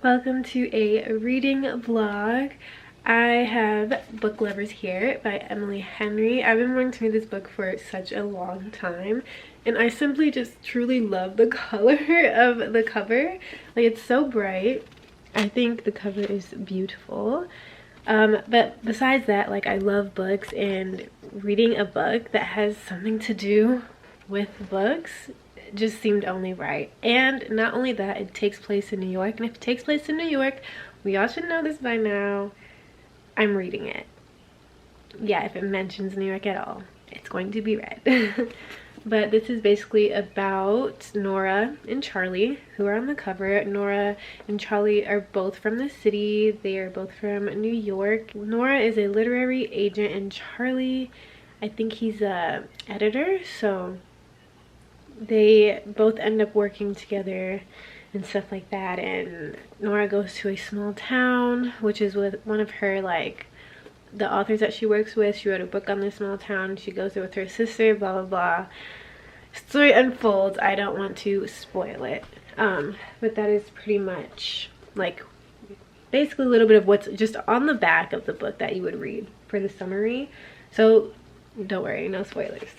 Welcome to a reading vlog. I have Book Lovers here by Emily Henry. I've been wanting to read this book for such a long time, and I simply just truly love the color of the cover. Like, it's so bright. I think the cover is beautiful. But besides that, like, I love books, and reading a book that has something to do with books just seemed only right. And not only that, it takes place in New York, and if it takes place in New York, we all should know this by now, I'm reading it. Yeah, if it mentions New York at all, it's going to be read. But this is basically about Nora and Charlie, who are on the cover. Nora and Charlie are both from the city. They are both from New York. Nora is a literary agent, and Charlie, I think he's a editor, so they both end up working together and stuff like that. And Nora goes to a small town, which is with one of her, like, the authors that she works with. She wrote a book on this small town. She goes there with her sister, blah blah blah. Story unfolds. I don't want to spoil it, but that is pretty much, like, basically a little bit of what's just on the back of the book that you would read for the summary. So don't worry, no spoilers.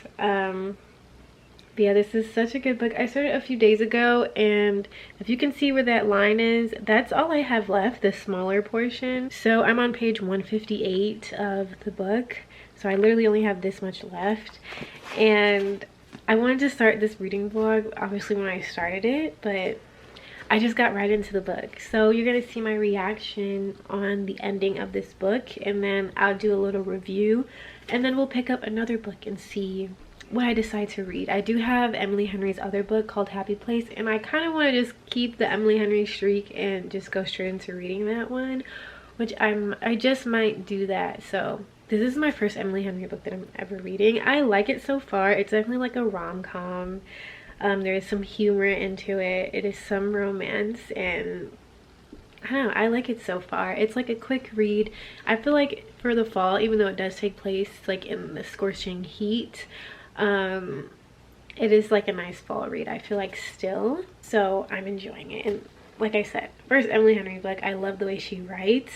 But yeah, this is such a good book. I started a few days ago, and if you can see where that line is, that's all I have left, the smaller portion. So I'm on page 158 of the book, so I literally only have this much left. And I wanted to start this reading vlog obviously when I started it, but I just got right into the book. So you're gonna see my reaction on the ending of this book, and then I'll do a little review, and then we'll pick up another book and see what I decide to read. I do have Emily Henry's other book called Happy Place, and I kind of want to just keep the Emily Henry streak and just go straight into reading that one, which I just might do that. So this is my first Emily Henry book that I'm ever reading. I like it so far. It's definitely like a rom-com. There is some humor into it. It is some romance, and I don't know, I like it so far. It's like a quick read. I feel like for the fall, even though it does take place like in the scorching heat, it is like a nice fall read, I feel like, still. So I'm enjoying it. And like I said, first Emily Henry book. I love the way she writes.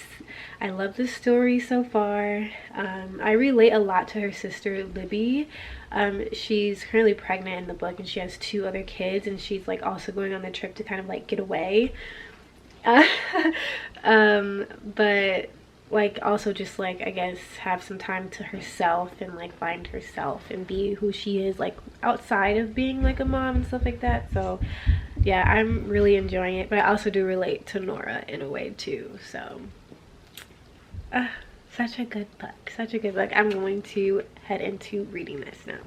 I love the story so far. I relate a lot to her sister Libby. She's currently pregnant in the book, and she has 2 other kids, and she's like also going on the trip to kind of like get away. But like also just like, I guess, have some time to herself and like find herself and be who she is, like outside of being like a mom and stuff like that. So yeah, I'm really enjoying it, but I also do relate to Nora in a way too. So such a good book, such a good book. I'm going to head into reading this now.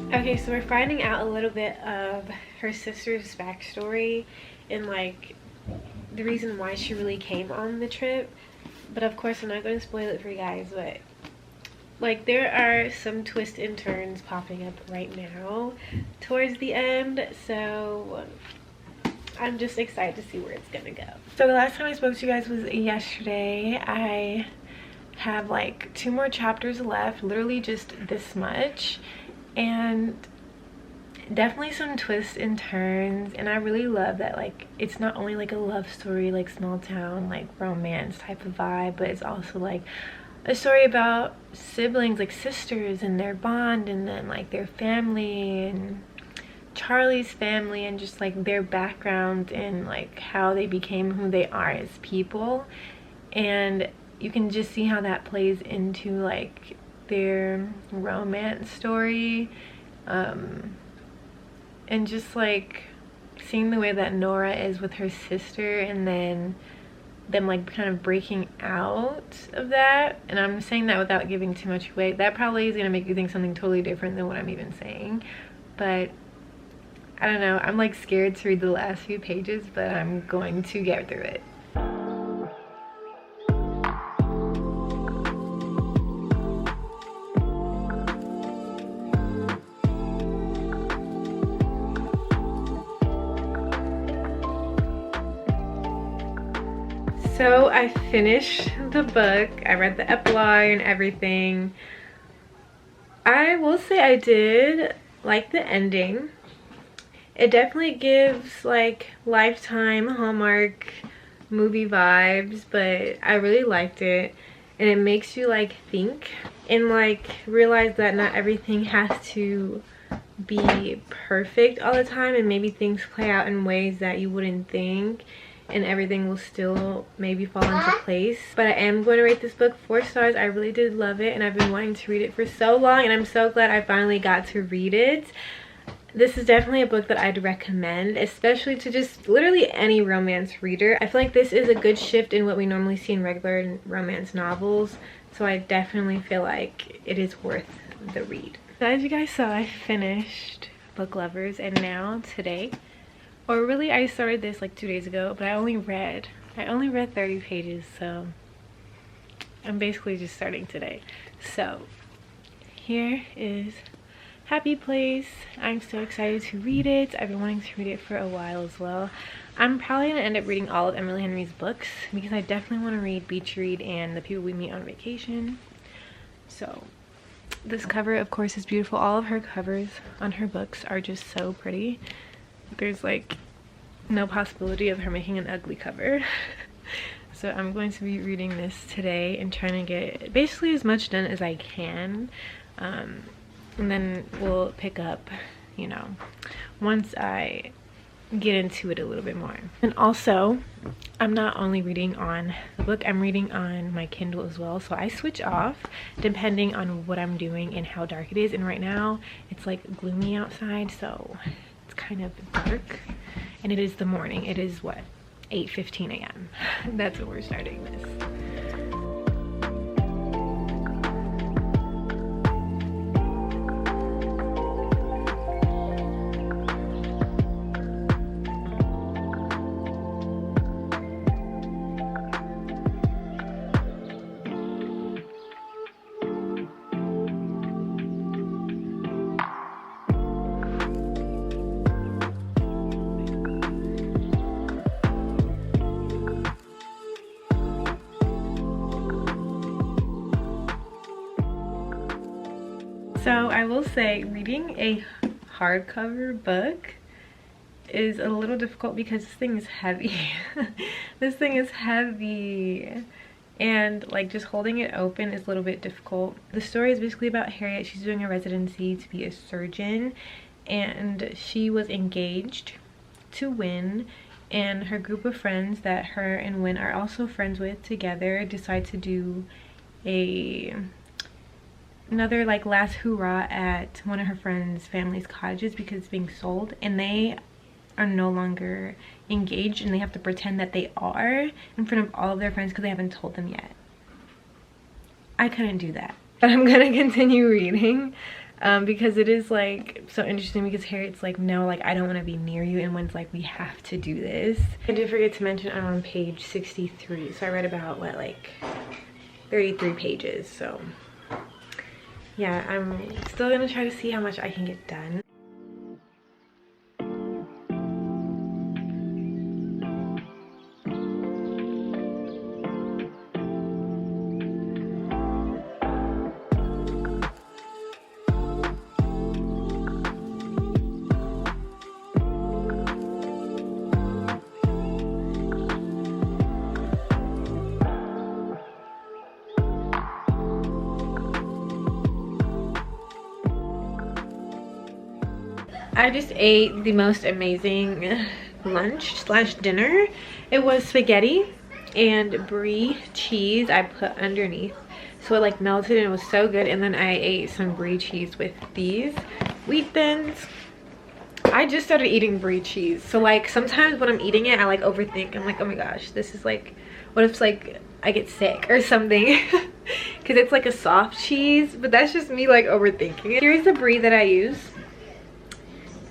Okay, so we're finding out a little bit of her sister's backstory and like the reason why she really came on the trip. But of course I'm not going to spoil it for you guys, but like there are some twists and turns popping up right now towards the end, so I'm just excited to see where it's gonna go. So the last time I spoke to you guys was yesterday. I have like 2 more chapters left, literally just this much, and definitely some twists and turns. And I really love that, like, it's not only like a love story, like small town, like romance type of vibe, but it's also like a story about siblings, like sisters, and their bond, and then like their family and Charlie's family, and just like their background and like how they became who they are as people. And you can just see how that plays into like their romance story, and just like seeing the way that Nora is with her sister, and then them like kind of breaking out of that. And I'm saying that without giving too much away. That probably is gonna make you think something totally different than what I'm even saying, but I don't know, I'm like scared to read the last few pages, but I'm going to get through it. So I finished the book. I read the epilogue and everything. I will say I did like the ending. It definitely gives like Lifetime Hallmark movie vibes, but I really liked it. And it makes you like think and like realize that not everything has to be perfect all the time, and maybe things play out in ways that you wouldn't think, and everything will still maybe fall into place. But I am going to rate this book 4 stars. I really did love it, and I've been wanting to read it for so long, and I'm so glad I finally got to read it. This is definitely a book that I'd recommend, especially to just literally any romance reader. I feel like this is a good shift in what we normally see in regular romance novels, so I definitely feel like it is worth the read. So as you guys saw, I finished Book Lovers, and now today, or really I started this like 2 days ago, but I only read 30 pages, so I'm basically just starting today. So here is Happy Place. I'm so excited to read it. I've been wanting to read it for a while as well. I'm probably gonna end up reading all of Emily Henry's books because I definitely want to read Beach Read and The People We Meet on Vacation. So this cover, of course, is beautiful. All of her covers on her books are just so pretty. There's like no possibility of her making an ugly cover. So I'm going to be reading this today and trying to get basically as much done as I can. And then we'll pick up, you know, once I get into it a little bit more. And also, I'm not only reading on the book, I'm reading on my Kindle as well. So I switch off depending on what I'm doing and how dark it is. And right now it's like gloomy outside, so it's kind of dark. And it is the morning. It is what, 8:15 a.m. That's when we're starting this. So I will say reading a hardcover book is a little difficult because this thing is heavy. This thing is heavy, and like just holding it open is a little bit difficult. The story is basically about Harriet. She's doing a residency to be a surgeon, and she was engaged to Win, and her group of friends that her and Win are also friends with together decide to do another like last hoorah at one of her friends' family's cottages because it's being sold, and they are no longer engaged and they have to pretend that they are in front of all of their friends because they haven't told them yet. I couldn't do that, but I'm gonna continue reading because it is like so interesting, because Harriet's like, no, like I don't want to be near you, and Wen's like, we have to do this. I did forget to mention I'm on page 63, so I read about what, like 33 pages. So yeah, I'm still gonna try to see how much I can get done. I just ate the most amazing lunch slash dinner. It was spaghetti and brie cheese I put underneath, so it like melted and it was so good. And then I ate some brie cheese with these wheat thins. I just started eating brie cheese, so like sometimes when I'm eating it I like overthink. I'm like, oh my gosh, this is like, what if like I get sick or something? Because it's like a soft cheese, but that's just me like overthinking it. Here's the brie that I use,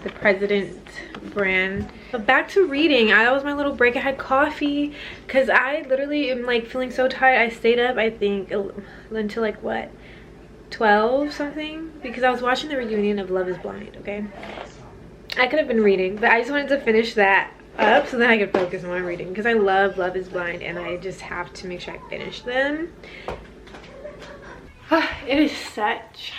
the President brand. But back to reading. That was my little break. I had coffee because I literally am like feeling so tired. I stayed up I think until like what, 12 something, because I was watching the reunion of Love is Blind. Okay, I could have been reading, but I just wanted to finish that up so that I can focus on what I'm reading, because I love Love is Blind and I just have to make sure I finish them. It is such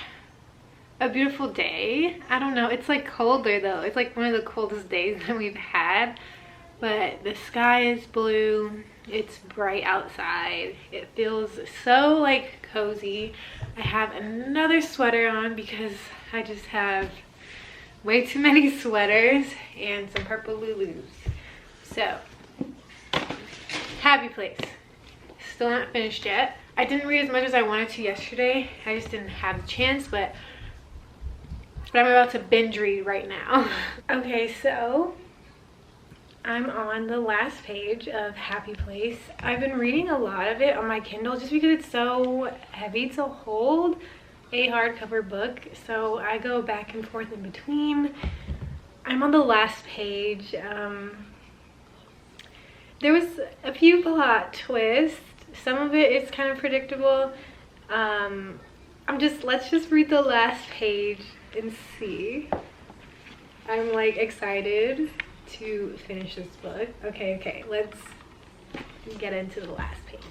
a beautiful day. I don't know, it's like colder though. It's like one of the coldest days that we've had, but the sky is blue. It's bright outside. It feels so like cozy. I have another sweater on because I just have way too many sweaters and some purple Lulus. So, Happy Place. Still not finished yet. I didn't read as much as I wanted to yesterday. I just didn't have the chance, but I'm about to binge read right now. Okay, so I'm on the last page of Happy Place. I've been reading a lot of it on my Kindle just because it's so heavy to hold a hardcover book, so I go back and forth in between. I'm on the last page. There was a few plot twists. Some of it is kind of predictable. Let's just read the last page and see. I'm like excited to finish this book. Okay, let's get into the last page.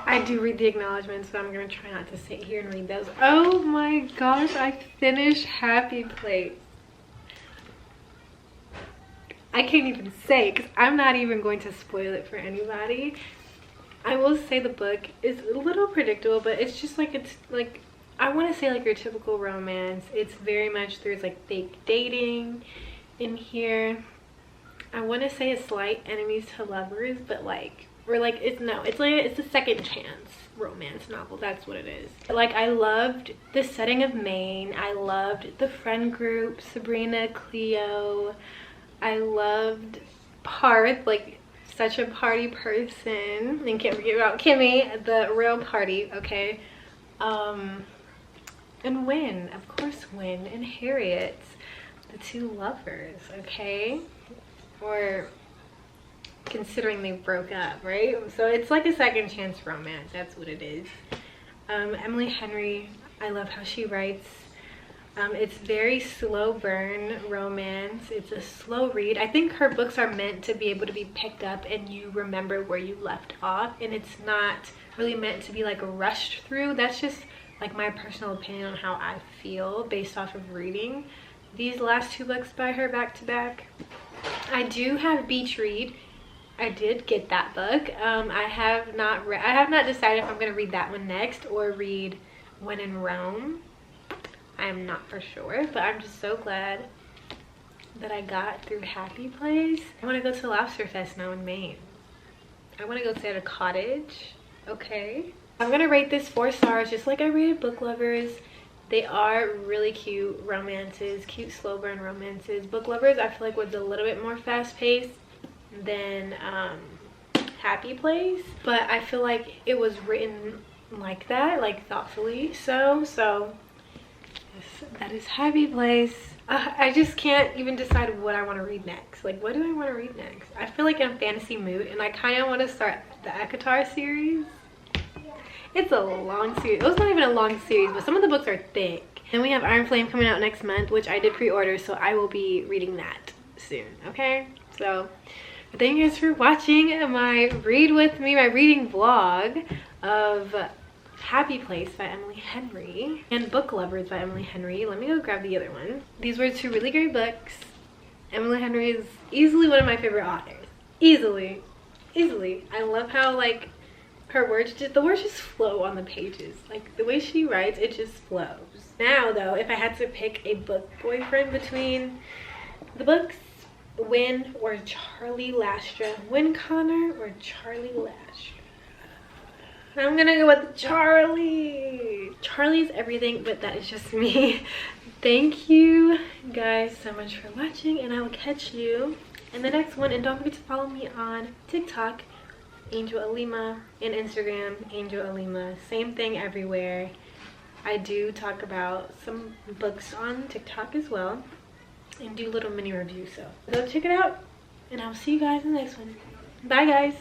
I do read the acknowledgements, but I'm gonna try not to sit here and read those. Oh my gosh, I finished Happy Place. I can't even say, because I'm not even going to spoil it for anybody. I will say the book is a little predictable, but it's just like, it's like, I want to say like your typical romance. It's very much, there's like fake dating in here. I want to say a slight enemies to lovers, but like, it's a second chance romance novel. That's what it is. Like, I loved the setting of Maine. I loved the friend group, Sabrina, Cleo. I loved Parth, like such a party person. And can't forget about Kimmy, the real party, okay? And Wynn, of course, Wynn and Harriet, the two lovers, okay? Or considering they broke up, right? So it's like a second chance romance. That's what it is. Emily Henry, I love how she writes. It's very slow burn romance. It's a slow read. I think her books are meant to be able to be picked up and you remember where you left off, and it's not really meant to be like rushed through. That's just like my personal opinion on how I feel based off of reading these last two books by her back to back. I do have Beach Read. I did get that book. I have not decided if I'm going to read that one next or read When in Rome. I am not for sure, but I'm just so glad that I got through Happy Place. I want to go to Lobster Fest now in Maine. I want to go stay at a cottage. Okay. I'm going to rate this 4 stars just like I rated Book Lovers. They are really cute romances, cute slow burn romances. Book Lovers I feel like was a little bit more fast paced than Happy Place, but I feel like it was written like that, like thoughtfully. So yes, that is Happy Place. I just can't even decide what I want to read next. Like, what do I want to read next? I feel like in a fantasy mood, and I kind of want to start the Akatar series. It's a long series. It was not even a long series, but some of the books are thick. And we have Iron Flame coming out next month, which I did pre-order, so I will be reading that soon, okay? So thank you guys for watching my reading vlog of Happy Place by Emily Henry and Book Lovers by Emily Henry. Let me go grab the other one. These were 2 really great books. Emily Henry is easily one of my favorite authors. Easily. I love how like the words just flow on the pages. Like the way she writes, it just flows. Now though, if I had to pick a book boyfriend between the books, Wynn or Charlie Lastra, Wynn Connor or Charlie Lastra, I'm gonna go with Charlie. Charlie's everything, but that is just me. Thank you guys so much for watching, and I will catch you in the next one. And don't forget to follow me on TikTok, Angel Alima, and Instagram, Angel Alima. Same thing everywhere. I do talk about some books on TikTok as well and do little mini reviews, so go check it out, and I'll see you guys in the next one. Bye guys.